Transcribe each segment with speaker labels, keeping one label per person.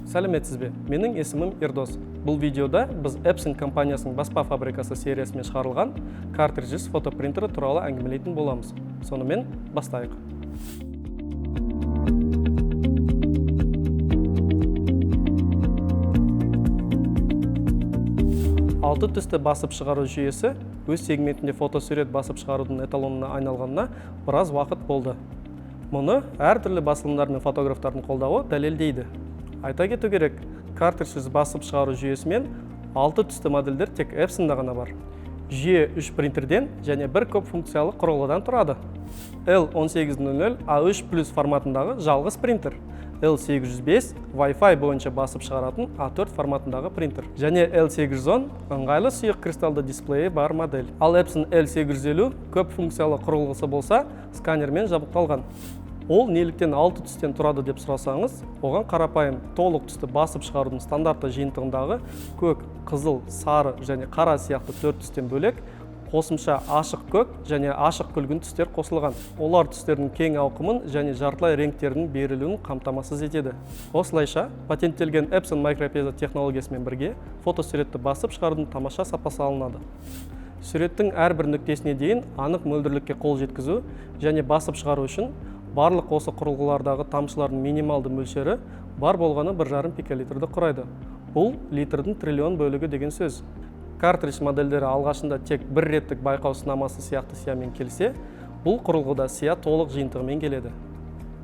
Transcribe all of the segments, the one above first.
Speaker 1: Сәлеметсіз бе? Менің есімім Ердос. Бұл видеода біз Epson компаниясының баспа фабрикасы сериясымен шығарылған картриджсіз фотопринтері туралы әңгімелейтін боламыз. Сонымен бастайық. Алты түсті басып шығару жүйесі өз сегментінде фотосурет басып шығарудың эталонына айналғанына біраз уақыт болды. Мұны әртүрлі басылымдар мен фотографтардың қолдауы дәлелдейді. Айта кету керек, картриджсіз басып шығару жүйесімен 6 түсті модельдер тек Epson'да ғана бар. Жүйе 3 принтерден және бір көп функциялы құрылғыдан тұрады. L1800 A3+ форматындағы жалғыз принтер, L805 Wi-Fi бойынша басып шығаратын A4 форматындағы принтер, және L810 ыңғайлы сұйық кристалды дисплейі бар модель. Ал Epson L850 көп функциялы құрылғысы болса, сканермен жабдықталған. Ол неліктен 6 түстен тұрады деп сұрасаңыз, оған қарапайым толық түсті басып шығарудың стандартты жиынтығындағы көк, қызыл, сары және қара сияқты 4 түстен бөлек қосымша ашық көк және ашық күлгін түстер қосылған. Олар түстердің кең ауқымын және жартылай реңктердің берілуін қамтамасыз етеді. Осылайша, патенттелген Epson микропеза технологиясымен бірге фотосуретті басып шығарудың тамаша сапасы алынады. Суреттің әрбір нүктесіне дейін анық мөлдірлікке қол жеткізу және басып шығару үшін барлық осы құрылғылардағы тамшылардың минималды мөлшері бар болғаны 1,5 пиколитрді құрайды. Бұл литрдің триллион бөлігі деген сөз. Картридж модельдері алғашында тек бір реттік байқау сынамасы сияқты сиямен келсе, бұл құрылғыда сия толық жиынтығымен келеді.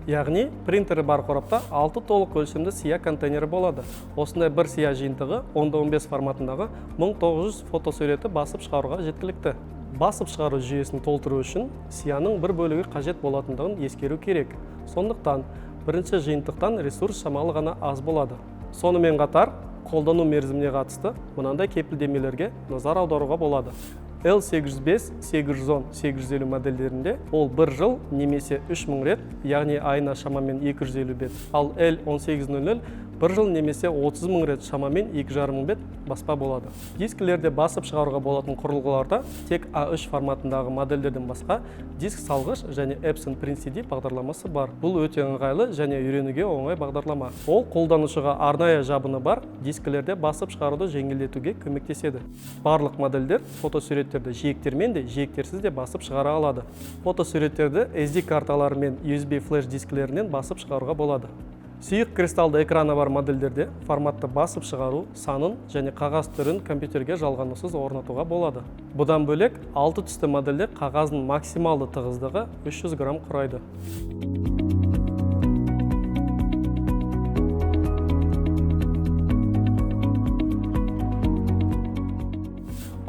Speaker 1: Яғни, принтері бар қорапта 6 толық өлшемді сия контейнері болады. Осындай бір сия жиынтығы 10-15 форматындағы 1900 фотосуреті басып шығаруға жеткілікті. Басып шығару жүйесін толтыру үшін сияның бір бөлігі қажет болатындығын ескеру керек. Сондықтан, бірінші жиынтықтан ресурс шамалы ғана аз болады. Сонымен қатар, қолдану мерзіміне қатысты мынандай кепілдемелерге назар аударуға болады. L805, 810, 850 модельдерінде ол 1 жыл немесе 3000 рет, яғни айына шамамен 250 бет. Ал L1800 1 жыл немесе 30.000 рет шамамен 2,5 бет баспа болады. Дискілерде басып шығаруға болатын құрылғыларда тек A3 форматындағы модельдерден басқа диск салғыш және Epson Print CD бағдарламасы бар. Бұл өте ыңғайлы және үйренуге оңай бағдарлама. Ол қолданушыға арнайы жабыны бар дискілерде басып шығаруды жеңілдетуге көмектеседі. Барлық модельдер фотосуреттерді жиектермен де, жиектерсіз де басып шығара алады. Фотосуреттерді SD карталары мен USB флеш дискілерінен басып шығаруға болады. Сұйық кристалды экраны бар модельдерде форматты басып шығару санын және қағаз түрін компьютерге жалғанусыз орнатуға болады. Бұдан бөлек 6 түсті модельде қағаздың максималды тығыздығы 300 грамм құрайды.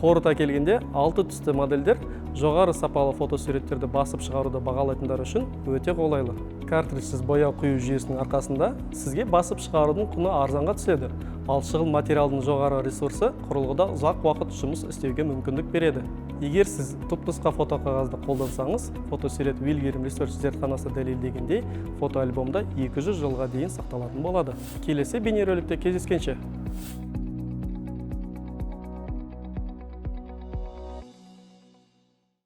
Speaker 1: Қорыта келгенде 6 түсті модельдер жоғары сапалы фотосуреттерді басып шығаруды бағалайтындар үшін өте қолайлы. Картриджсіз бояу құю жүйесінің арқасында сізге басып шығарудың құны арзанға түседі, ал шығыл материалдың жоғары ресурсы құрылғыда ұзақ уақыт жұмыс істеуге мүмкіндік береді. Егер сіз түпнұсқа фотоқағазды қолдансаңыз, фотосурет Wilgrim Research зертханасы дәлелдегендей, фотоальбомда 200 жылға дейін сақталатын болады. Келесі бейнероликте кездескенше.